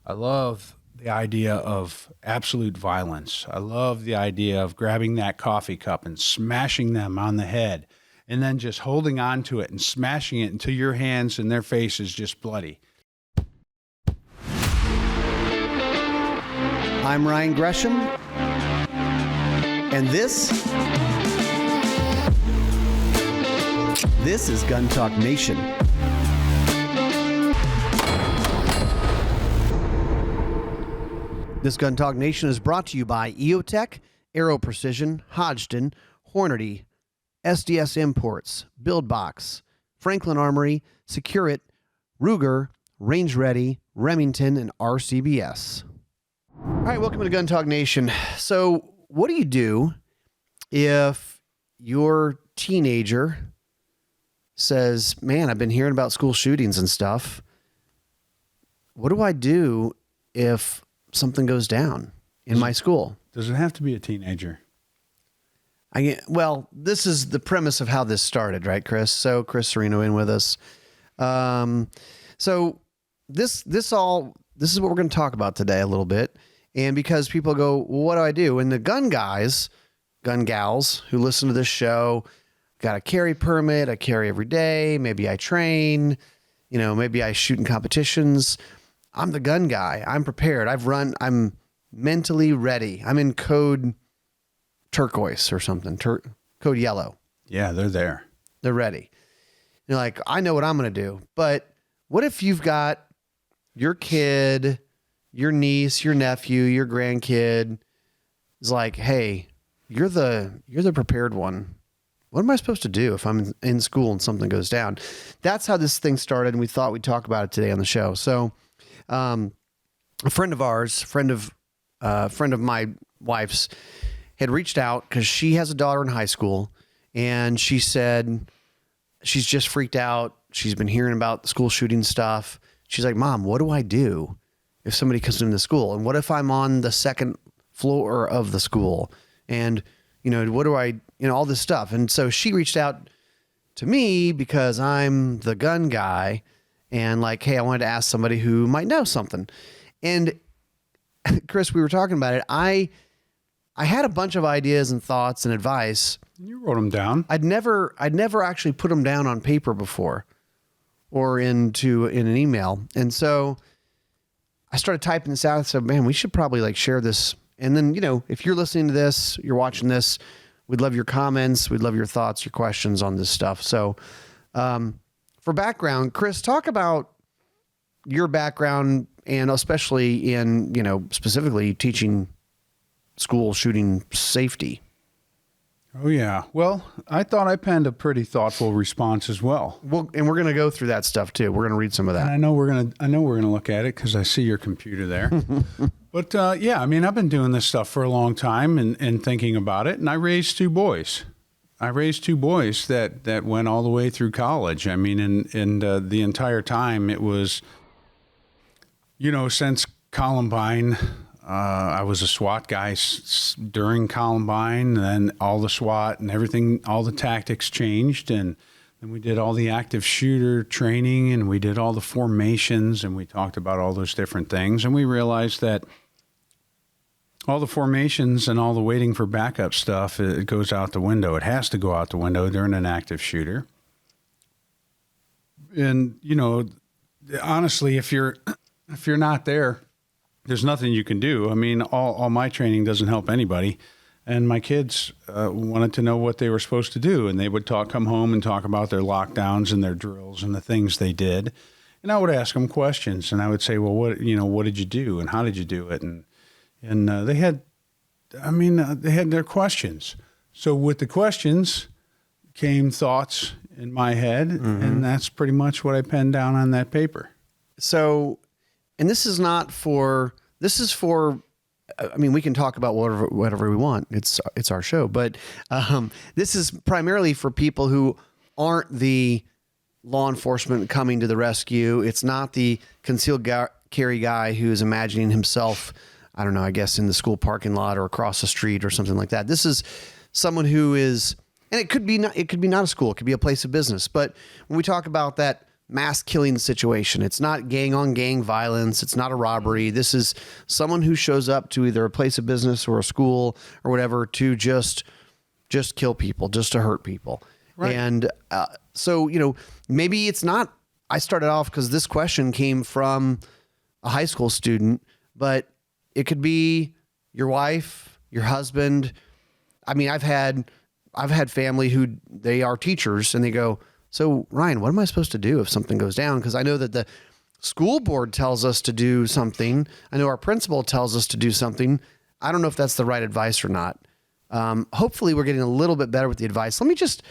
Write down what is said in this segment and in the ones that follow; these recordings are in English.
I love the idea of absolute violence. I love the idea of grabbing that coffee cup and smashing them on the head and then just holding on to it and smashing it until your hands and their face is just bloody. I'm Ryan Gresham, and this is Gun Talk Nation. This Gun Talk Nation is brought to you by EOTECH, Aero Precision, Hodgdon, Hornady, SDS Imports, BuildBox, Franklin Armory, SecureIt, Ruger, Range Ready, Remington, and RCBS. All right, welcome to Gun Talk Nation. So what do you do if your teenager says, man, I've been hearing about school shootings and stuff. What do I do if something goes down in my school? Does it have to be a teenager? Well, this is the premise of how this started, right, Chris? So Chris Cerino in with us. So this is what we're going to talk about today a little bit. And because people go, well, what do I do? And the gun guys, gun gals who listen to this show, got a carry permit, I carry every day. Maybe I train, maybe I shoot in competitions. I'm the gun guy. I'm prepared. I'm mentally ready. I'm in code turquoise or something, code yellow. Yeah, they're there. They're ready. You're like, I know what I'm going to do. But what if you've got your kid, your niece, your nephew, your grandkid is like, hey, you're the prepared one. What am I supposed to do if I'm in school and something goes down? That's how this thing started, and we thought we'd talk about it today on the show. So, a friend of ours, friend of my wife's, had reached out because she has a daughter in high school, and she said she's just freaked out. She's been hearing about the school shooting stuff. She's like, Mom, what do I do if somebody comes into the school? And what if I'm on the second floor of the school? And, what do I, all this stuff. And so she reached out to me because I'm the gun guy and like, hey, I wanted to ask somebody who might know something. And Chris, we were talking about it. I had a bunch of ideas and thoughts and advice. You wrote them down. I'd never actually put them down on paper before or in an email. And so I started typing this out. So, man, we should probably share this. And then, if you're listening to this, you're watching this, we'd love your comments. We'd love your thoughts, your questions on this stuff. So, for background, Chris, talk about your background and especially in, specifically teaching school shooting safety. Oh, yeah. Well, I thought I penned a pretty thoughtful response as well. Well, and we're going to go through that stuff too. We're going to read some of that. And I know we're going to look at it because I see your computer there. But yeah, I've been doing this stuff for a long time and thinking about it. And I raised two boys. That went all the way through college. And the entire time it was, since Columbine. I was a SWAT guy during Columbine, and then all the SWAT and everything, all the tactics changed. And then we did all the active shooter training, and we did all the formations, and we talked about all those different things. And we realized that all the formations and all the waiting for backup stuff, it goes out the window. It has to go out the window during an active shooter. And, honestly, if you're not there, there's nothing you can do. All my training doesn't help anybody. And my kids wanted to know what they were supposed to do. And they would come home and talk about their lockdowns and their drills and the things they did. And I would ask them questions. And I would say, well, what did you do? And how did you do it? And they had their questions. So with the questions came thoughts in my head. Mm-hmm. And that's pretty much what I penned down on that paper. So, and this is for, we can talk about whatever we want. It's our show, but this is primarily for people who aren't the law enforcement coming to the rescue. It's not the concealed carry guy who is imagining himself, I don't know, I guess in the school parking lot or across the street or something like that. This is someone who is, and it could be not a school, it could be a place of business. But when we talk about that mass killing situation. It's not gang on gang violence. It's not a robbery. This is someone who shows up to either a place of business or a school or whatever to just kill people, just to hurt people. Right. And so, maybe it's not, I started off because this question came from a high school student, but it could be your wife, your husband. I mean, I've had family who they are teachers and they go, so Ryan, what am I supposed to do if something goes down? Because I know that the school board tells us to do something. I know our principal tells us to do something. I don't know if that's the right advice or not. Hopefully we're getting a little bit better with the advice. Let me just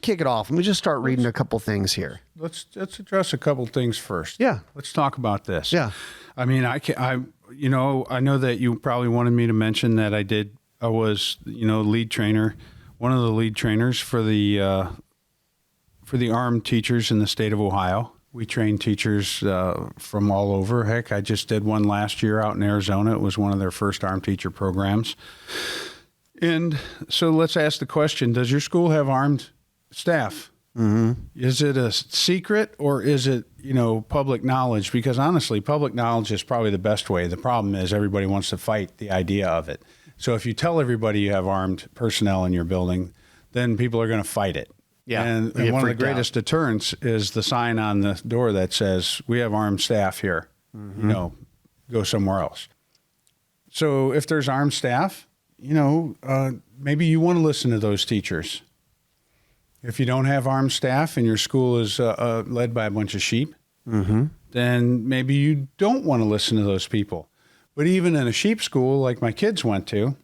kick it off. Let me just start reading a couple things here. Let's address a couple things first. Yeah. Let's talk about this. Yeah. I mean, I know that you probably wanted me to mention that I was lead trainer, one of the lead trainers for the armed teachers in the state of Ohio. We train teachers from all over. Heck, I just did one last year out in Arizona. It was one of their first armed teacher programs. And so let's ask the question, does your school have armed staff? Mm-hmm. Is it a secret or is it, public knowledge? Because honestly, public knowledge is probably the best way. The problem is everybody wants to fight the idea of it. So if you tell everybody you have armed personnel in your building, then people are going to fight it. Yeah. And one of the greatest deterrents is the sign on the door that says, we have armed staff here, go somewhere else. So if there's armed staff, maybe you want to listen to those teachers. If you don't have armed staff and your school is led by a bunch of sheep, then maybe you don't want to listen to those people. But even in a sheep school like my kids went to,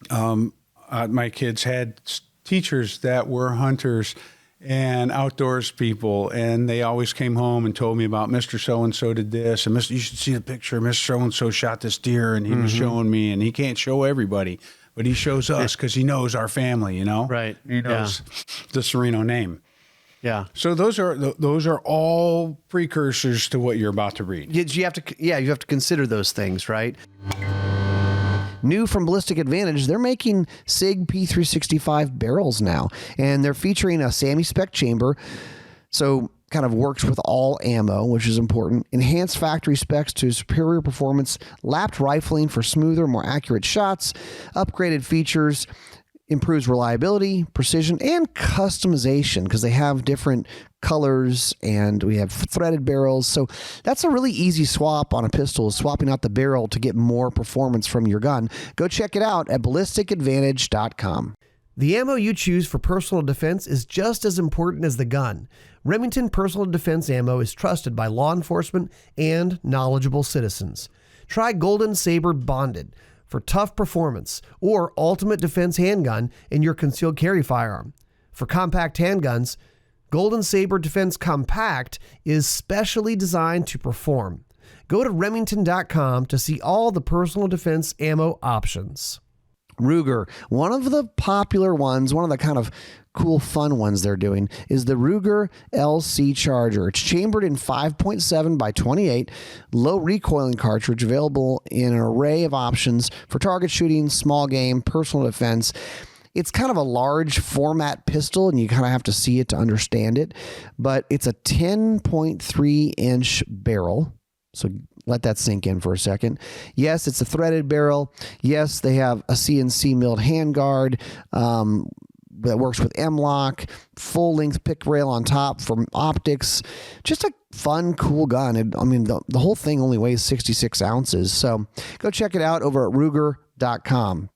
my kids had teachers that were hunters and outdoors people, and they always came home and told me about Mr. So-and-so did this, and you should see the picture. Mr. So-and-so shot this deer, and he was showing me, and he can't show everybody, but he shows us because he knows our family, Right. He knows the Cerino name. Yeah. So those are all precursors to what you're about to read. You have to consider those things, right? New from Ballistic Advantage, they're making SIG P365 barrels now, and they're featuring a SAMI spec chamber, so kind of works with all ammo, which is important. Enhanced factory specs to superior performance, lapped rifling for smoother, more accurate shots, upgraded features, improves reliability, precision, and customization because they have different colors and we have threaded barrels. So that's a really easy swap on a pistol, swapping out the barrel to get more performance from your gun. Go check it out at ballisticadvantage.com. The ammo you choose for personal defense is just as important as the gun. Remington Personal Defense Ammo is trusted by law enforcement and knowledgeable citizens. Try Golden Saber Bonded for tough performance, or Ultimate Defense Handgun in your concealed carry firearm. For compact handguns, Golden Saber Defense Compact is specially designed to perform. Go to Remington.com to see all the personal defense ammo options. Ruger, one of the popular ones, one of the kind of cool fun ones they're doing is the Ruger LC Charger. It's chambered in 5.7 by 28, low recoiling cartridge available in an array of options for target shooting, small game, personal defense. It's kind of a large format pistol, and you kind of have to see it to understand it, but it's a 10.3 inch barrel. So let that sink in for a second. Yes, it's a threaded barrel. Yes, they have a CNC milled handguard that works with M-LOK, full-length pick rail on top for optics. Just a fun, cool gun. The whole thing only weighs 66 ounces. So go check it out over at Ruger.com.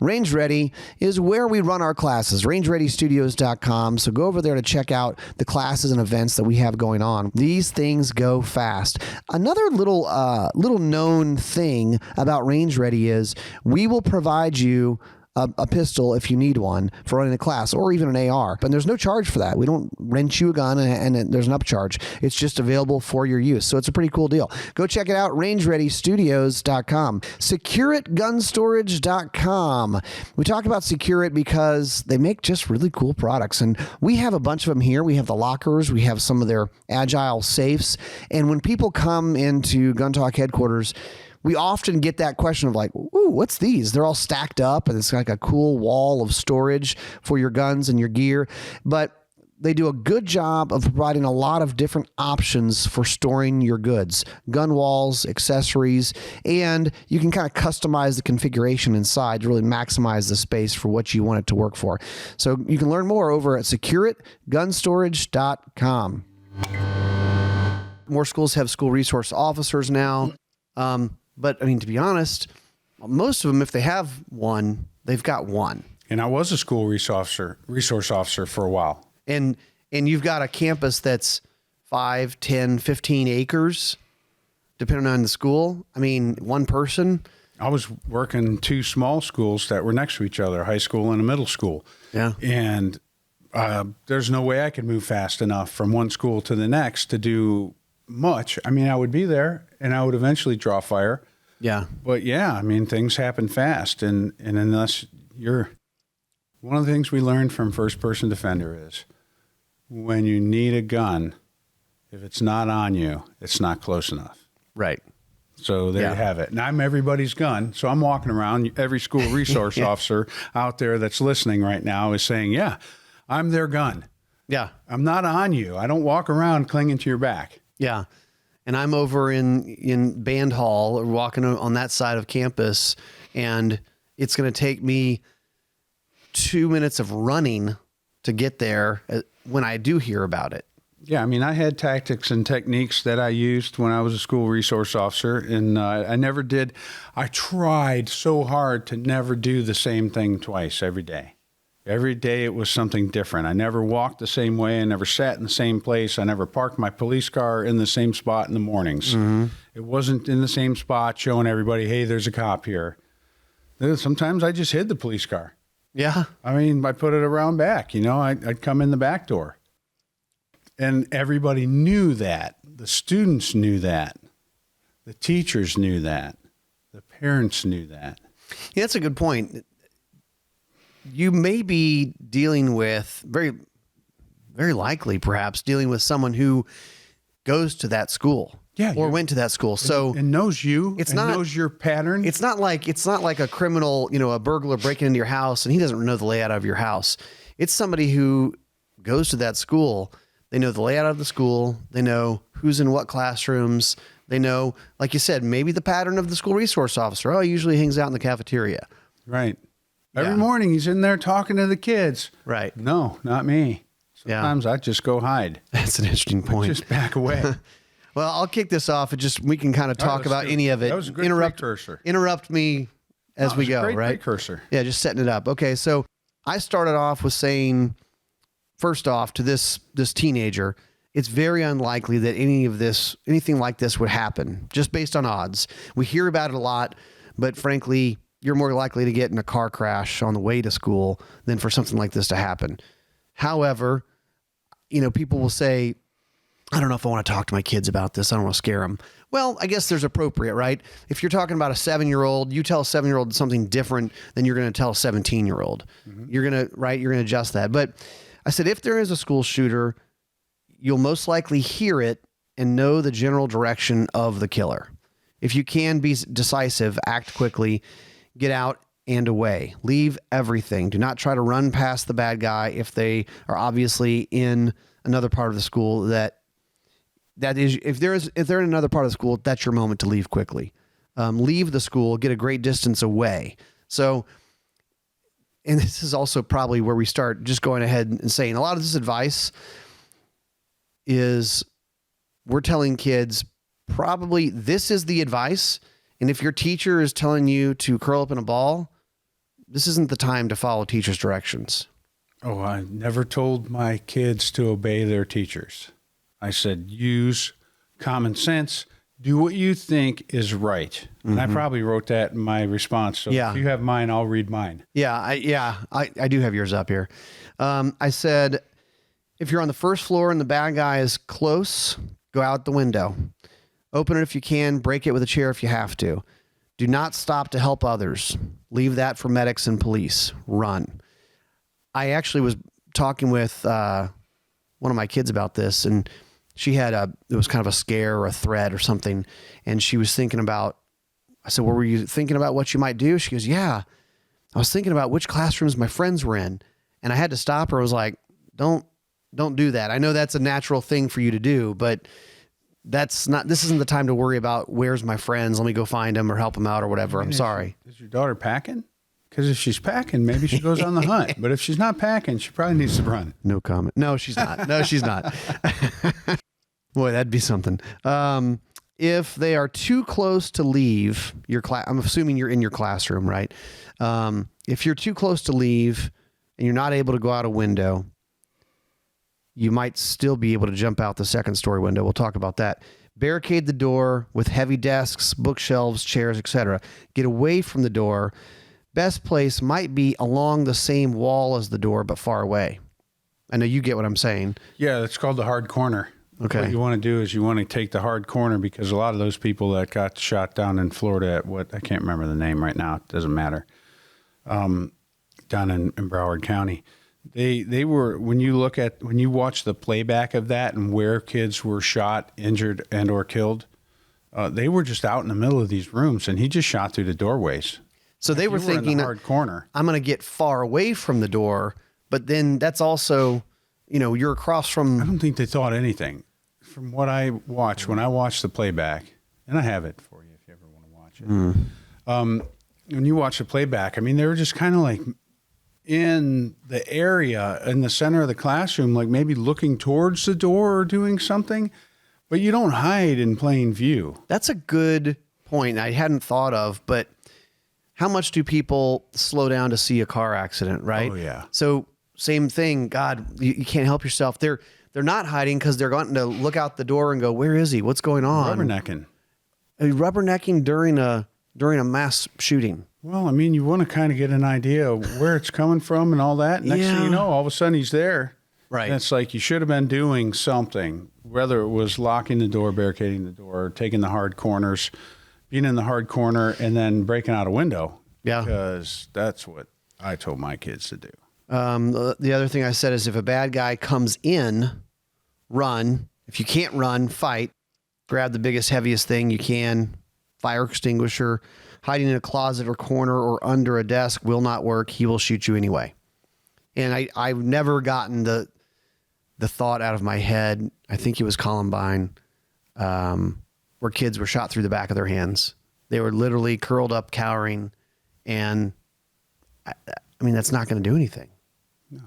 Range Ready is where we run our classes, rangereadystudios.com. So go over there to check out the classes and events that we have going on. These things go fast. Another little known thing about Range Ready is we will provide you a pistol if you need one for running a class, or even an AR. But there's no charge for that. We don't rent you a gun and there's an upcharge. It's just available for your use. So it's a pretty cool deal. Go check it out, rangereadystudios.com. SecureItGunStorage.com. We talk about SecureIt because they make just really cool products, and we have a bunch of them here. We have the lockers, we have some of their agile safes, and when people come into Gun Talk headquarters, we often get that question of like, ooh, what's these? They're all stacked up and it's like a cool wall of storage for your guns and your gear. But they do a good job of providing a lot of different options for storing your goods, gun walls, accessories, and you can kind of customize the configuration inside to really maximize the space for what you want it to work for. So you can learn more over at SecureItGunStorage.com. More schools have school resource officers now. But I mean, to be honest, most of them, if they have one, they've got one. And I was a school resource officer for a while. And you've got a campus that's 5, 10, 15 acres, depending on the school. I mean, one person. I was working 2 small schools that were next to each other, high school and a middle school. Yeah. And there's no way I could move fast enough from one school to the next to do much. I mean, I would be there and I would eventually draw fire. Yeah. But yeah, I mean, things happen fast. And unless one of the things we learned from First Person Defender is when you need a gun, if it's not on you, it's not close enough. Right. So there you have it. And I'm everybody's gun. So I'm walking around. Every school resource officer out there that's listening right now is saying, yeah, I'm their gun. Yeah. I'm not on you. I don't walk around clinging to your back. Yeah. And I'm over in band hall or walking on that side of campus, and it's going to take me 2 minutes of running to get there when I do hear about it. Yeah, I mean, I had tactics and techniques that I used when I was a school resource officer, and I never did. I tried so hard to never do the same thing twice every day. Every day it was something different. I never walked the same way. I never sat in the same place. I never parked my police car in the same spot in the mornings. Mm-hmm. It wasn't in the same spot showing everybody, hey, there's a cop here. Sometimes I just hid the police car. Yeah. I mean, I put it around back, I'd come in the back door. And everybody knew that. The students knew that. The teachers knew that. The parents knew that. Yeah, that's a good point. You may be dealing with, very, very likely perhaps, dealing with someone who goes to that school. Yeah, or went to that school. So and knows you. It's and not knows your pattern. It's not like a criminal, a burglar breaking into your house and he doesn't know the layout of your house. It's somebody who goes to that school. They know the layout of the school. They know who's in what classrooms. They know, like you said, maybe the pattern of the school resource officer. Oh, he usually hangs out in the cafeteria. Right. Every morning he's in there talking to the kids. Right. No, not me. Sometimes I just go hide. That's an interesting point. Just back away. Well, I'll kick this off and we can kind of talk about any of it. That was a good precursor. Interrupt me as we go, great right? Precursor. Yeah, just setting it up. Okay, so I started off with saying, first off, to this teenager, it's very unlikely that anything like this would happen, just based on odds. We hear about it a lot, but frankly, you're more likely to get in a car crash on the way to school than for something like this to happen. However, people will say, I don't know if I want to talk to my kids about this. I don't want to scare them. Well, I guess there's appropriate, right? If you're talking about a 7-year-old, you tell a 7-year-old something different than you're going to tell a 17-year-old. Mm-hmm. You're going to adjust that. But I said, if there is a school shooter, you'll most likely hear it and know the general direction of the killer. If you can be decisive, act quickly, get out and away. Leave everything. Do not try to run past the bad guy if they are obviously in another part of the school that is, if they're in another part of the school, that's your moment to leave quickly. Leave the school, get a great distance away. So, and this is also probably where we start just going ahead and saying a lot of this advice is we're telling kids probably this is the advice. And if your teacher is telling you to curl up in a ball, this isn't the time to follow teacher's directions. Oh, I never told my kids to obey their teachers. I said, use common sense. Do what you think is right. Mm-hmm. And I probably wrote that in my response. So if you have mine, I'll read mine. Yeah, I do have yours up here. I said, if you're on the first floor and the bad guy is close, go out the window. Open it if you can. Break it with a chair if you have to. Do not stop to help others. Leave that for medics and police. Run. I actually was talking with one of my kids about this, and she had it was kind of a scare or a threat or something. And she was thinking about, I said, well, were you thinking about what you might do? She goes, yeah, I was thinking about which classrooms my friends were in. And I had to stop her. I was like, don't don't do that. I know that's a natural thing for you to do, but this isn't the time to worry about where's my friends. Let me go find them or help them out or whatever. I'm sorry. Is your daughter packing? Because if she's packing, maybe she goes on the hunt. But if she's not packing, she probably needs to run. No comment. No, she's not. No, she's not. Boy, that'd be something. If they are too close to leave your class, I'm assuming you're in your classroom, right? If you're too close to leave and you're not able to go out a window, you might still be able to jump out the second story window. We'll talk about that. Barricade the door with heavy desks, bookshelves, chairs, etc. Get away from the door. Best place might be along the same wall as the door, but far away. I know you get what I'm saying. Yeah, that's called the hard corner. Okay. What you want to do is you want to take the hard corner, because a lot of those people that got shot down in Florida at I can't remember the name right now. It doesn't matter. Down in Broward County. They were, when you watch the playback of that and where kids were shot, injured, and or killed, they were just out in the middle of these rooms, and he just shot through the doorways. So they were thinking, in the hard corner. I'm going to get far away from the door, but then that's also, you're across from. I don't think they thought anything. From what I watched, when I watched the playback, and I have it for you if you ever want to watch it. When you watch the playback, I mean, they were just kind of like in the area in the center of the classroom, like maybe looking towards the door or doing something, but you don't hide in plain view. That's a good point I hadn't thought of, but how much do people slow down to see a car accident, right? Oh, yeah. So same thing. God, you can't help yourself. They're not hiding because they're going to look out the door and go, where is he? What's going on? Rubbernecking. Rubbernecking during a mass shooting. Well, I mean, you want to kind of get an idea of where it's coming from and all that. Next thing you know, all of a sudden he's there. Right. And it's like you should have been doing something, whether it was locking the door, barricading the door, taking the hard corners, being in the hard corner, and then breaking out a window. Yeah. Because that's what I told my kids to do. The other thing I said is if a bad guy comes in, run. If you can't run, fight. Grab the biggest, heaviest thing you can. Fire extinguisher. Hiding in a closet or corner or under a desk will not work. He will shoot you anyway. And I've never gotten the thought out of my head. I think it was Columbine, where kids were shot through the back of their hands. They were literally curled up, cowering. And I mean, that's not going to do anything. No.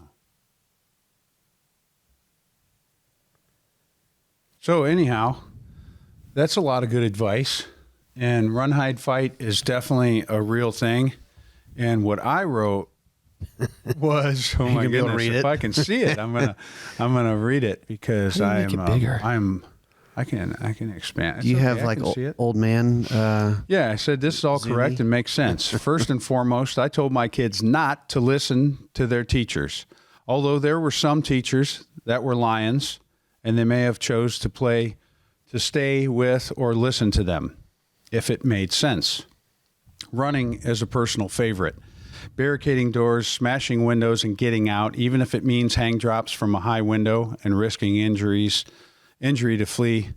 So anyhow, that's a lot of good advice. And run, hide, fight is definitely a real thing. And what I wrote was, oh my goodness, if I can see it, I'm gonna read it because I can expand. It's Do you okay, have I like can see it. old man? Yeah, I said this is all correct and makes sense. First and foremost, I told my kids not to listen to their teachers. Although there were some teachers that were lions, and they may have chose to stay with or listen to them if it made sense. Running is a personal favorite. Barricading doors, smashing windows, and getting out, even if it means hang drops from a high window and risking injury to flee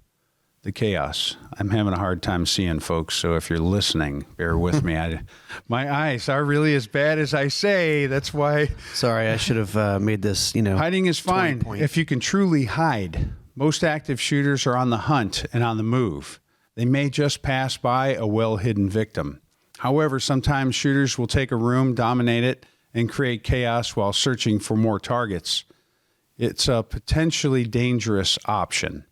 the chaos. I'm having a hard time seeing, folks, so if you're listening, bear with me. My eyes are really as bad as I say. That's why. Sorry, I should have made this, Hiding is fine if you can truly hide. Most active shooters are on the hunt and on the move. They may just pass by a well-hidden victim. However, sometimes shooters will take a room, dominate it, and create chaos while searching for more targets. It's a potentially dangerous option.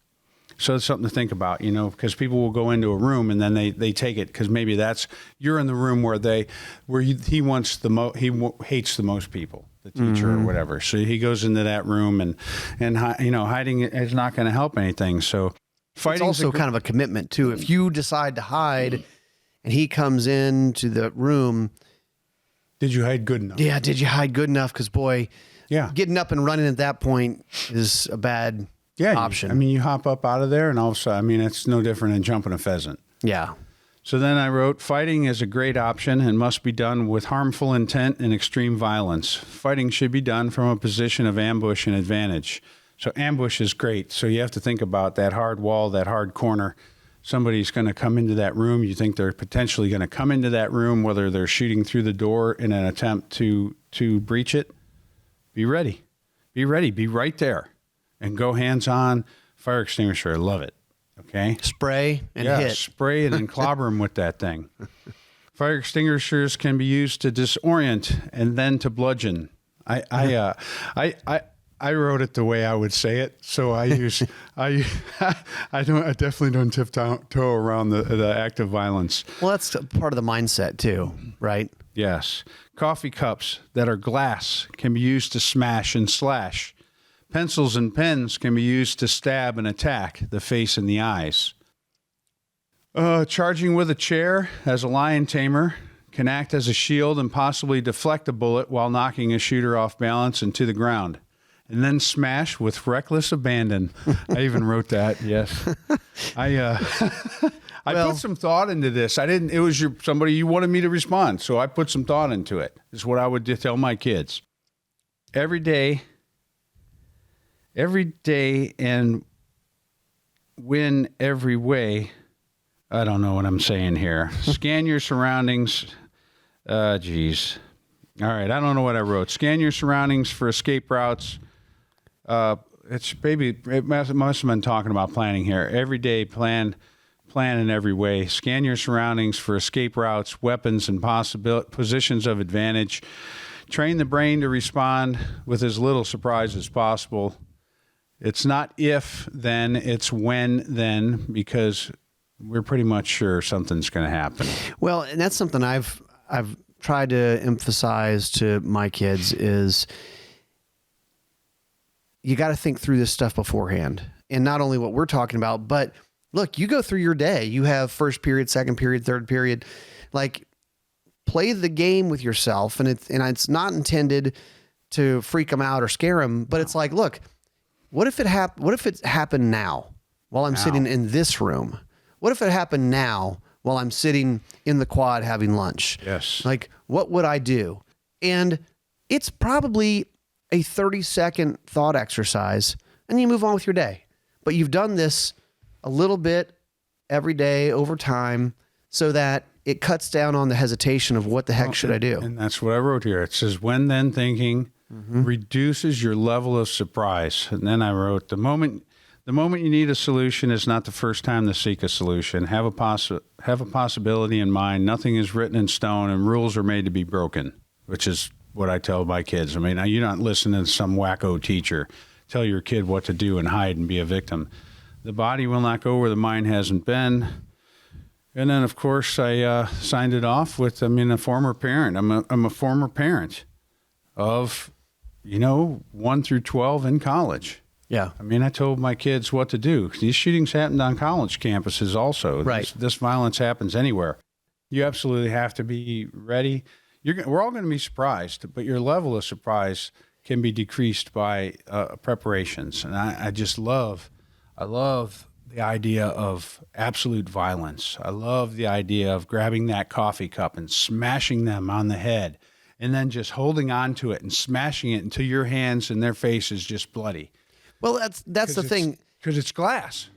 So it's something to think about, because people will go into a room and then they take it because maybe you're in the room where he hates the most people, the teacher or whatever. So he goes into that room and hiding is not going to help anything. So fighting it's also kind of a commitment too. If you decide to hide and he comes into the room, did you hide good enough? Yeah, did you hide good enough? Because boy, getting up and running at that point is a bad option. You hop up out of there and all of a sudden, it's no different than jumping a pheasant. Yeah. So then I wrote, fighting is a great option and must be done with harmful intent and extreme violence. Fighting should be done from a position of ambush and advantage. So ambush is great. So you have to think about that hard wall, that hard corner. Somebody's going to come into that room. You think they're potentially going to come into that room, whether they're shooting through the door in an attempt to breach it. Be ready. Be ready. Be right there. and go hands-on. Fire extinguisher, I love it. Okay? Spray and Yeah, hit. spray and then clobber them with that thing. Fire extinguishers can be used to disorient and then to bludgeon. I wrote it the way I would say it, so I use I definitely don't tiptoe around the act of violence. Well, that's part of the mindset too, right? Yes, coffee cups that are glass can be used to smash and slash. Pencils and pens can be used to stab and attack the face and the eyes. Charging with a chair as a lion tamer can act as a shield and possibly deflect a bullet while knocking a shooter off balance and to the ground. And then smash with reckless abandon. I even wrote that. Yes, I put some thought into this. It was somebody you wanted me to respond, so I put some thought into it. Is what I would tell my kids every day, and win every way. I don't know what I'm saying here. Scan your surroundings. Geez. All right. I don't know what I wrote. Scan your surroundings for escape routes. It must have been talking about planning here. Every day, plan in every way. Scan your surroundings for escape routes, weapons, and positions of advantage. Train the brain to respond with as little surprise as possible. It's not if, then, it's when, then, because we're pretty much sure something's going to happen. Well, and that's something I've tried to emphasize to my kids is you got to think through this stuff beforehand. And not only what we're talking about, but look, you go through your day. You have first period, second period, third period. Like, play the game with yourself. And it's not intended to freak them out or scare them, but it's like, look, what if it happened now while I'm sitting in this room? What if it happened now while I'm sitting in the quad having lunch? Yes. Like, what would I do? And it's probably a 30-second thought exercise, and you move on with your day. But you've done this a little bit every day over time so that it cuts down on the hesitation of what the heck should I do? And that's what I wrote here. It says, when then thinking reduces your level of surprise. And then I wrote, the moment you need a solution is not the first time to seek a solution. Have a possibility in mind. Nothing is written in stone, and rules are made to be broken, which is what I tell my kids. I mean, you're not listening to some wacko teacher tell your kid what to do and hide and be a victim. The body will not go where the mind hasn't been. And then, of course, I signed it off with, a former parent. I'm a former parent of, 1 through 12 in college. Yeah. I told my kids what to do. These shootings happened on college campuses also. Right. This violence happens anywhere. You absolutely have to be ready. We're all going to be surprised, but your level of surprise can be decreased by preparations. And I love the idea of absolute violence. I love the idea of grabbing that coffee cup and smashing them on the head and then just holding on to it and smashing it until your hands and their face is just bloody. Well, that's the thing. Because it's glass.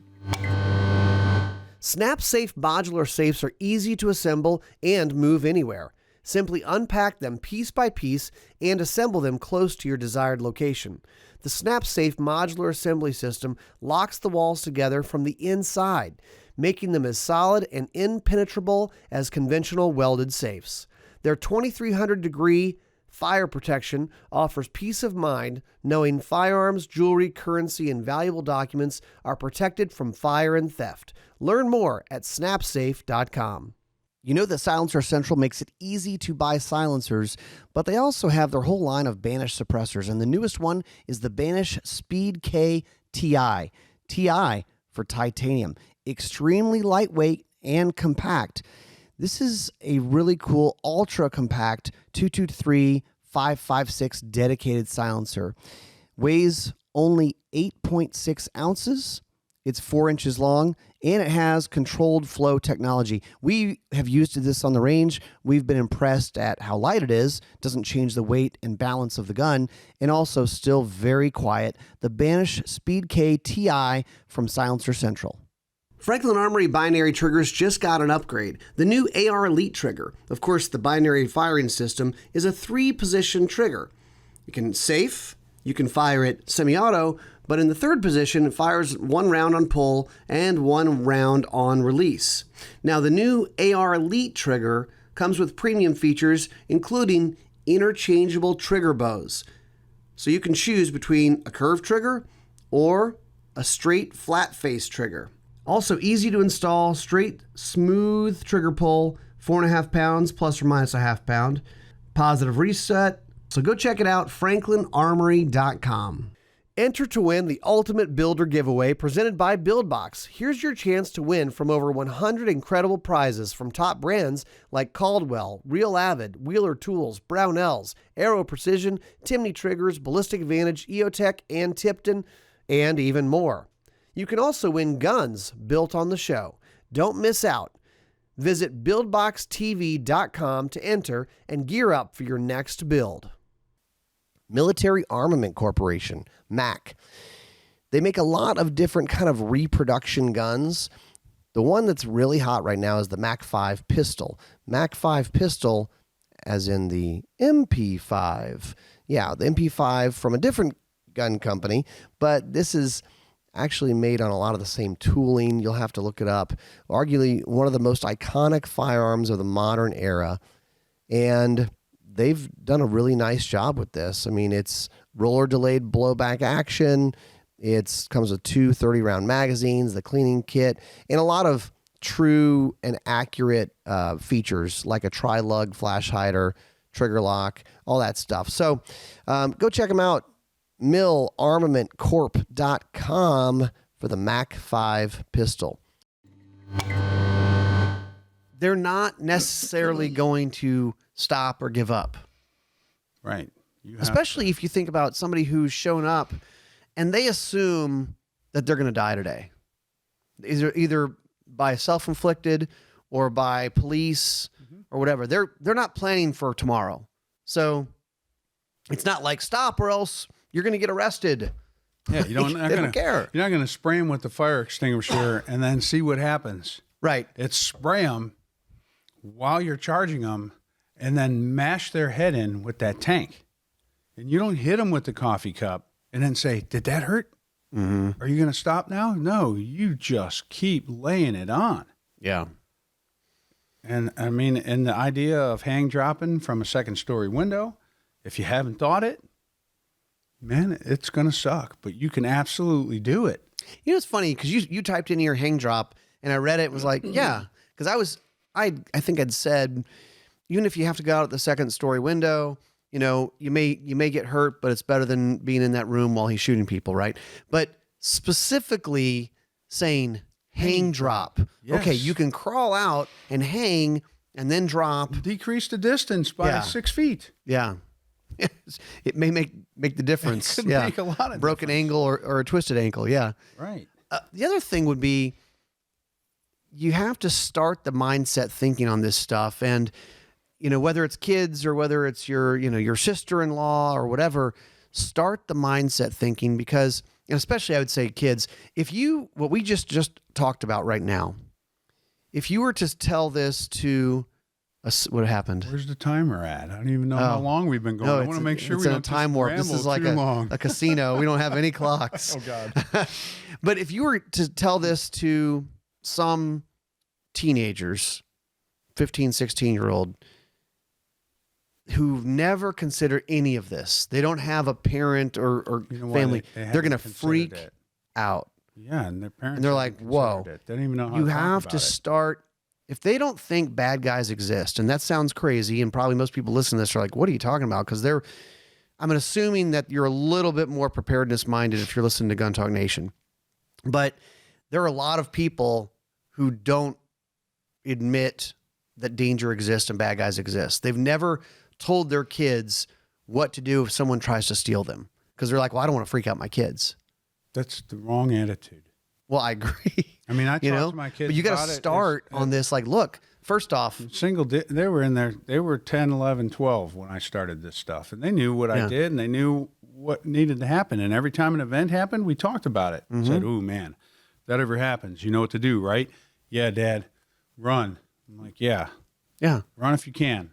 SnapSafe modular safes are easy to assemble and move anywhere. Simply unpack them piece by piece and assemble them close to your desired location. The SnapSafe modular assembly system locks the walls together from the inside, making them as solid and impenetrable as conventional welded safes. Their 2300-degree fire protection offers peace of mind knowing firearms, jewelry, currency, and valuable documents are protected from fire and theft. Learn more at snapsafe.com. You know that Silencer Central makes it easy to buy silencers, but they also have their whole line of Banish suppressors, and the newest one is the Banish Speed K TI. TI for titanium. Extremely lightweight and compact. This is a really cool, ultra-compact 223-556 dedicated silencer. Weighs only 8.6 ounces. It's 4 inches long, and it has controlled flow technology. We have used this on the range. We've been impressed at how light it is. Doesn't change the weight and balance of the gun, and also still very quiet. The Banish Speed K TI from Silencer Central. Franklin Armory binary triggers just got an upgrade. The new AR Elite trigger. Of course, the binary firing system is a 3-position trigger. You can safe, you can fire it semi-auto, But in the third position, it fires 1 round on pull and 1 round on release. Now, the new AR Elite trigger comes with premium features, including interchangeable trigger bows. So you can choose between a curved trigger or a straight flat face trigger. Also easy to install, straight, smooth trigger pull, 4.5 pounds plus or minus a half pound. Positive reset. So go check it out, franklinarmory.com. Enter to win the Ultimate Builder Giveaway presented by BuildBox. Here's your chance to win from over 100 incredible prizes from top brands like Caldwell, Real Avid, Wheeler Tools, Brownells, Aero Precision, Timney Triggers, Ballistic Advantage, EOTECH, and Tipton, and even more. You can also win guns built on the show. Don't miss out. Visit BuildBoxTV.com to enter and gear up for your next build. Military Armament Corporation, MAC. They make a lot of different kind of reproduction guns. The one that's really hot right now is the MAC 5 pistol. MAC 5 pistol, as in the MP5. Yeah, the MP5 from a different gun company, but this is actually made on a lot of the same tooling. You'll have to look it up. Arguably one of the most iconic firearms of the modern era. And they've done a really nice job with this. I mean, it's roller delayed blowback action. It comes with 2 30-round magazines, the cleaning kit, and a lot of true and accurate features like a tri-lug flash hider, trigger lock, all that stuff. So go check them out, millarmamentcorp.com for the MAC 5 pistol. They're not necessarily going to stop or give up. Right. Especially if you think about somebody who's shown up and they assume that they're going to die today. Either by self-inflicted or by police or whatever. They're not planning for tomorrow. So it's not like stop or else you're going to get arrested. Yeah, They don't care. You're not going to spray them with the fire extinguisher and then see what happens. Right. It's spray them while you're charging them and then mash their head in with that tank. And you don't hit them with the coffee cup and then say, did that hurt? Mm-hmm. Are you going to stop now? No, you just keep laying it on. Yeah. And I mean, and the idea of hang dropping from a 2nd-story window, if you haven't thought it, man, it's going to suck, but you can absolutely do it. You know, it's funny because you typed in your hang drop and I read it and was like, yeah, because I think I'd said, even if you have to go out at the 2nd-story window, you know, you may get hurt, but it's better than being in that room while he's shooting people, right? But specifically saying hang drop. Yes. Okay, you can crawl out and hang and then drop. Decrease the distance by 6 feet. Yeah. It may make the difference. It could make a lot of broken difference. ankle or a twisted ankle. Yeah. Right. The other thing would be you have to start the mindset thinking on this stuff. And, you know, whether it's kids or whether it's your sister-in-law or whatever, start the mindset thinking because, and especially I would say kids, what we just talked about right now, if you were to tell this to what happened? Where's the timer at? I don't even know how long we've been going. I want to make sure we don't time warp. This is like a casino. We don't have any clocks. Oh God. But if you were to tell this to some teenagers, 15, 16-year-old, who never consider any of this, they don't have a parent or family, they're going to freak out. Yeah, and their parents. And they're like, whoa. They don't even know how You to talk have about to it. start. If they don't think bad guys exist, and that sounds crazy, and probably most people listening to this are like, what are you talking about? Because I'm assuming that you're a little bit more preparedness minded if you're listening to Gun Talk Nation. But there are a lot of people who don't admit that danger exists and bad guys exist. They've never told their kids what to do if someone tries to steal them. Because they're like, well, I don't want to freak out my kids. That's the wrong attitude. Well, I agree. I mean, I talk to my kids. But you got about to it. start on this. Like, look, first off, They were in there. They were 10, 11, 12 when I started this stuff, and they knew what I did, and they knew what needed to happen. And every time an event happened, we talked about it. Said, "Oh man, if that ever happens, you know what to do, right? Yeah, Dad, run." I'm like, "Yeah, run if you can."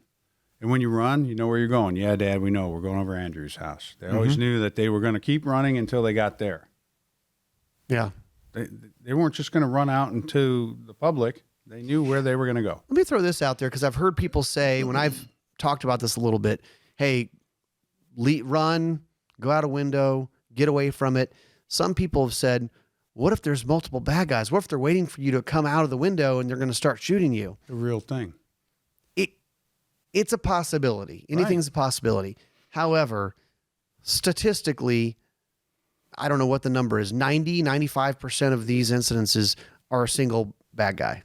And when you run, you know where you're going. Yeah, Dad, we know we're going over Andrew's house. They always knew that they were going to keep running until they got there. Yeah. They weren't just going to run out into the public. They knew where they were going to go. Let me throw this out there because I've heard people say when I've talked about this a little bit, hey, run, go out a window, get away from it. Some people have said, what if there's multiple bad guys? What if they're waiting for you to come out of the window and they're going to start shooting you? The real thing. It's a possibility. Anything's a possibility. However, statistically, I don't know what the number is. 95% of these incidences are a single bad guy.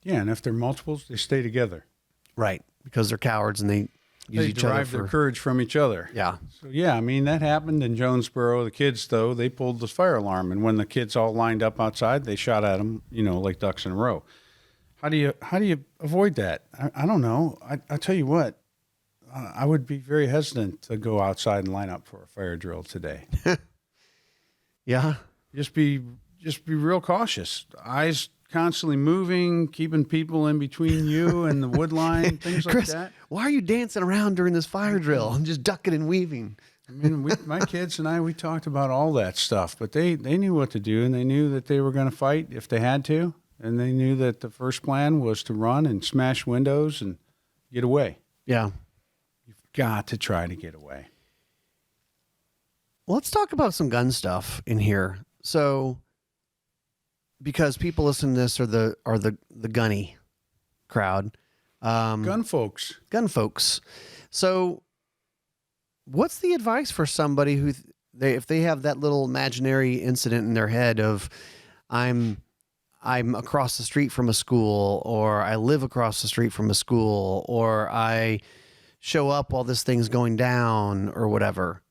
Yeah, and if they're multiples, they stay together. Right. Because they're cowards and they use They each other derive their courage from each other. Yeah. So, yeah, I mean, that happened in Jonesboro. The kids, though, they pulled the fire alarm. And when the kids all lined up outside, they shot at them, like ducks in a row. How do you avoid that? I don't know. I tell you what, I would be very hesitant to go outside and line up for a fire drill today. Yeah. Just be real cautious. Eyes constantly moving, keeping people in between you and the wood line, things like Chris, that. why are you dancing around during this fire drill? I'm just ducking and weaving. I mean, my kids and I, we talked about all that stuff, but they knew what to do, and they knew that they were going to fight if they had to, and they knew that the first plan was to run and smash windows and get away. Yeah. You've got to try to get away. Well, let's talk about some gun stuff in here. So, because people listening to this are the gunny crowd, Gun folks. gun folks. So, what's the advice for somebody who if they have that little imaginary incident in their head of I'm across the street from a school, or I live across the street from a school, or I show up while this thing's going down, or whatever?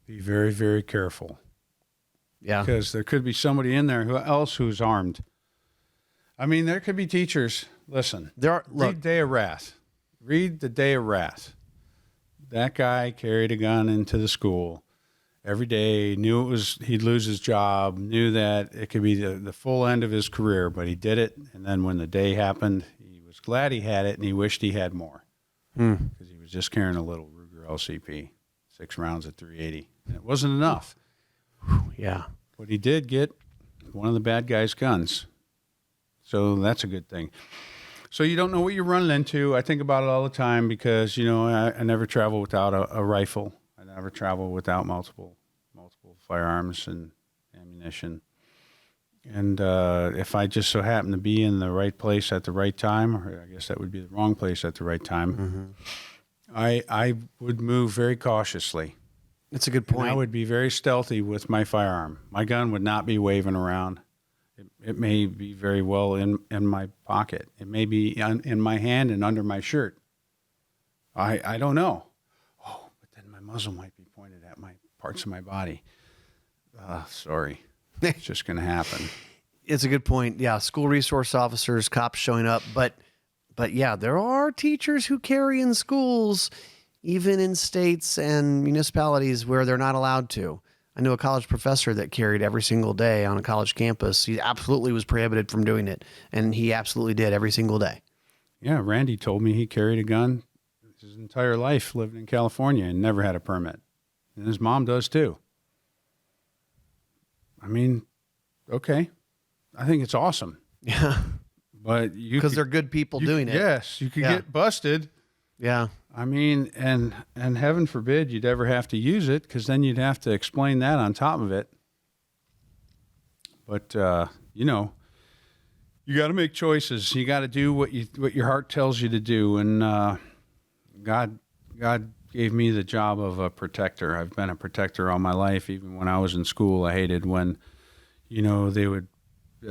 Be very, very careful. Yeah. Because there could be somebody in there who's armed. I mean, there could be teachers. Listen, read Day of Wrath. Read the Day of Wrath. That guy carried a gun into the school every day, knew he'd lose his job, knew that it could be the full end of his career, but he did it. And then when the day happened, he was glad he had it, and he wished he had more. Because he was just carrying a little Ruger LCP, 6 rounds at 380. And it wasn't enough. Yeah. But he did get one of the bad guys' guns. So that's a good thing. So you don't know what you're running into. I think about it all the time because, I never travel without a rifle. I never travel without multiple firearms and ammunition. And if I just so happen to be in the right place at the right time, or I guess that would be the wrong place at the right time, I would move very cautiously. That's a good point. And I would be very stealthy with my firearm. My gun would not be waving around. It may be very well in my pocket. It may be in my hand and under my shirt. I don't know. Oh, but then my muzzle might be pointed at my parts of my body. Sorry. It's just going to happen. It's a good point. Yeah, school resource officers, cops showing up, but yeah, there are teachers who carry in schools, even in states and municipalities where they're not allowed to. I knew a college professor that carried every single day on a college campus. He absolutely was prohibited from doing it, and he absolutely did every single day. Yeah, Randy told me he carried a gun his entire life, living in California, and never had a permit. And his mom does too. I mean, okay. I think it's awesome. Yeah. But because they're good people doing it. Yes, you could get busted. Yeah. I mean, and heaven forbid you'd ever have to use it, because then you'd have to explain that on top of it. But you got to make choices. You got to do what your heart tells you to do. And God gave me the job of a protector. I've been a protector all my life. Even when I was in school, I hated when the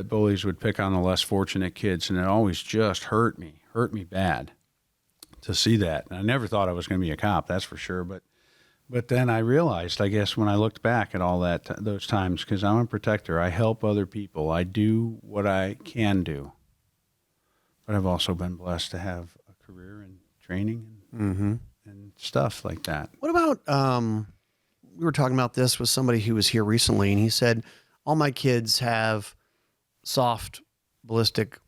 bullies would pick on the less fortunate kids, and it always just hurt me bad to see that. And I never thought I was going to be a cop, that's for sure. But then I realized, I guess, when I looked back at all those times, because I'm a protector, I help other people. I do what I can do. But I've also been blessed to have a career in training and stuff like that. What about, we were talking about this with somebody who was here recently, and he said, all my kids have soft ballistic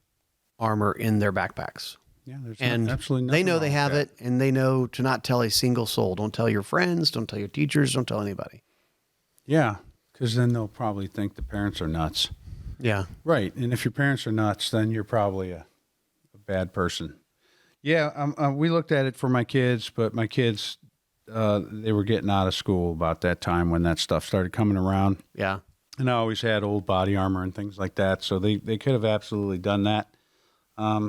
armor in their backpacks. Yeah, there's And absolutely nothing they know wrong they with have that. it, and they know to not tell a single soul. Don't tell your friends. Don't tell your teachers. Don't tell anybody. Yeah, because then they'll probably think the parents are nuts. Yeah. Right. And if your parents are nuts, then you're probably a bad person. Yeah. We looked at it for my kids, but my kids, they were getting out of school about that time when that stuff started coming around. Yeah. And I always had old body armor and things like that. So they could have absolutely done that. I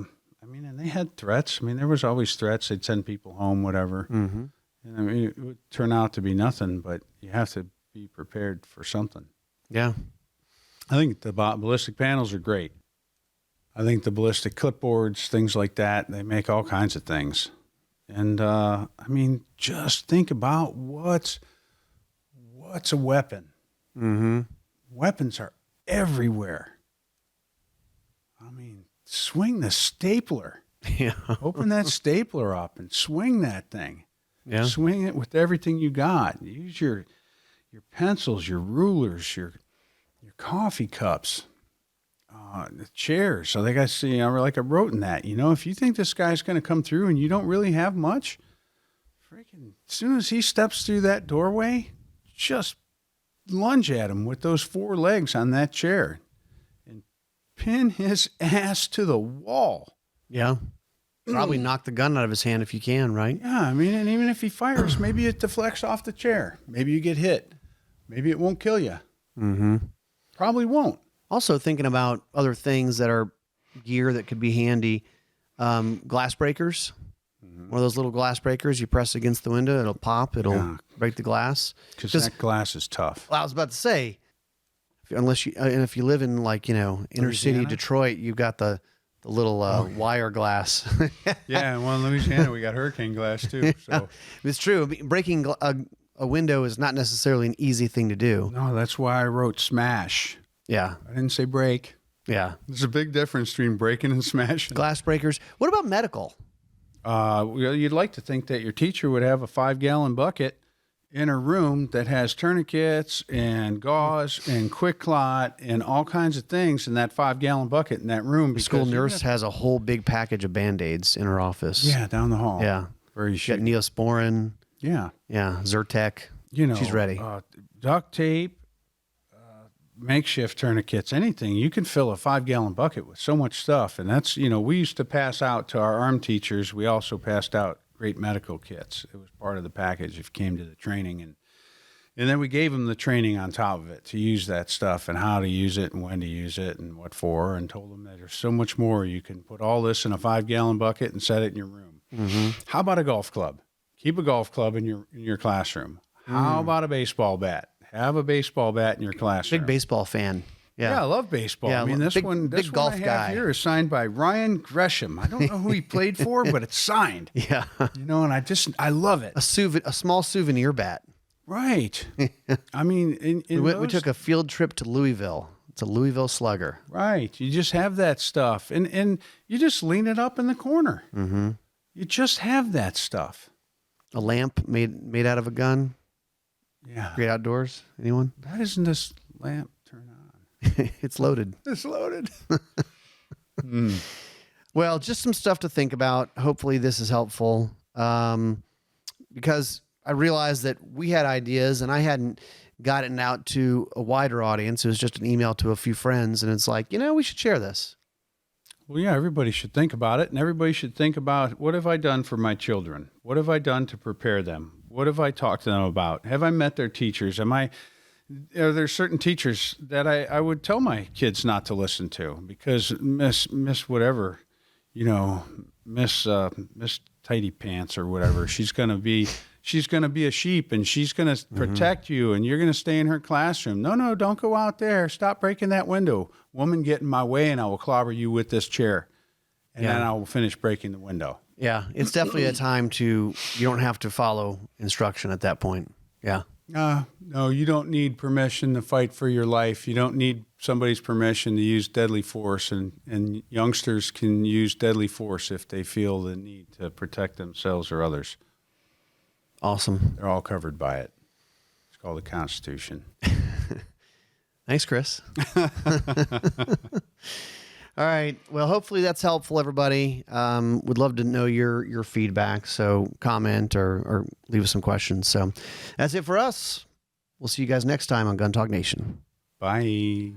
mean, and they had threats. I mean, there was always threats. They'd send people home, whatever. Mm-hmm. And I mean, it would turn out to be nothing, but you have to be prepared for something. Yeah. I think the ballistic panels are great. I think the ballistic clipboards, things like that, they make all kinds of things. And, I mean, just think about what's a weapon. Mm-hmm. Weapons are everywhere. I mean, swing the stapler. Yeah. Open that stapler up and swing that thing. Yeah. Swing it with everything you got. Use your pencils, your rulers, your coffee cups, the chairs. So they got to see, like I wrote in that, if you think this guy's going to come through and you don't really have much, freaking, as soon as he steps through that doorway, just lunge at him with those 4 legs on that chair and pin his ass to the wall. Yeah. Probably knock the gun out of his hand if you can, right? Yeah, I mean, and even if he fires, maybe it deflects off the chair. Maybe you get hit. Maybe it won't kill you. Mm-hmm. Probably won't. Also thinking about other things that are gear that could be handy. Glass breakers. One of those little glass breakers you press against the window, it'll pop, it'll break the glass. Because that glass is tough. Well, I was about to say, if you live in inner city Detroit, you've got the little wire glass. Yeah, well, in Louisiana, we got hurricane glass too. So It's true. Breaking a window is not necessarily an easy thing to do. no, that's why I wrote smash. Yeah. I didn't say break. Yeah. There's a big difference between breaking and smashing. Glass breakers. What about medical? You'd like to think that your teacher would have a 5-gallon bucket in a room that has tourniquets and gauze and quick clot and all kinds of things in that 5-gallon bucket in that room. The school nurse has a whole big package of Band-Aids in her office. Yeah, down the hall. Yeah. Very She got shit. Neosporin. Yeah. Yeah. Zyrtec. She's ready. Duct tape, makeshift tourniquets, anything. You can fill a 5-gallon bucket with so much stuff. And that's, we used to pass out to our arm teachers. We also passed out great medical kits. It was part of the package if you came to the training. And then we gave them the training on top of it to use that stuff and how to use it and when to use it and what for, and told them that there's so much more. You can put all this in a 5-gallon bucket and set it in your room. Mm-hmm. How about a golf club? Keep a golf club in your classroom. How about a baseball bat? Have a baseball bat in your classroom. Big baseball fan. Yeah, I love baseball. Yeah, I mean, this big one golf I have guy. here is signed by Ryan Gresham. I don't know who he played for, but it's signed. Yeah. And I love it. A small souvenir bat. Right. I mean, We took a field trip to Louisville. It's a Louisville Slugger. Right. You just have that stuff, and you just lean it up in the corner. Mm-hmm. You just have that stuff. A lamp made out of a gun. Yeah. Great outdoors. Anyone? Why doesn't this lamp turn on? It's loaded. It's loaded. Well, just some stuff to think about. Hopefully this is helpful. Because I realized that we had ideas and I hadn't gotten out to a wider audience. It was just an email to a few friends. And it's like, we should share this. Well, yeah, everybody should think about it, and everybody should think about, what have I done for my children? What have I done to prepare them? What have I talked to them about? Have I met their teachers? Are there certain teachers that I would tell my kids not to listen to because Miss whatever, Miss Tidy Pants or whatever, she's going to be a sheep and she's going to protect you and you're going to stay in her classroom. No, don't go out there. Stop breaking that window. Woman, get in my way and I will clobber you with this chair. And then I will finish breaking the window. Yeah. It's definitely a time you don't have to follow instruction at that point. Yeah. No, you don't need permission to fight for your life. You don't need somebody's permission to use deadly force. And youngsters can use deadly force if they feel the need to protect themselves or others. Awesome. They're all covered by it. It's called the Constitution. Thanks, Chris. All right. Well, hopefully that's helpful, everybody. Would love to know your feedback. So comment or leave us some questions. So that's it for us. We'll see you guys next time on Gun Talk Nation. Bye.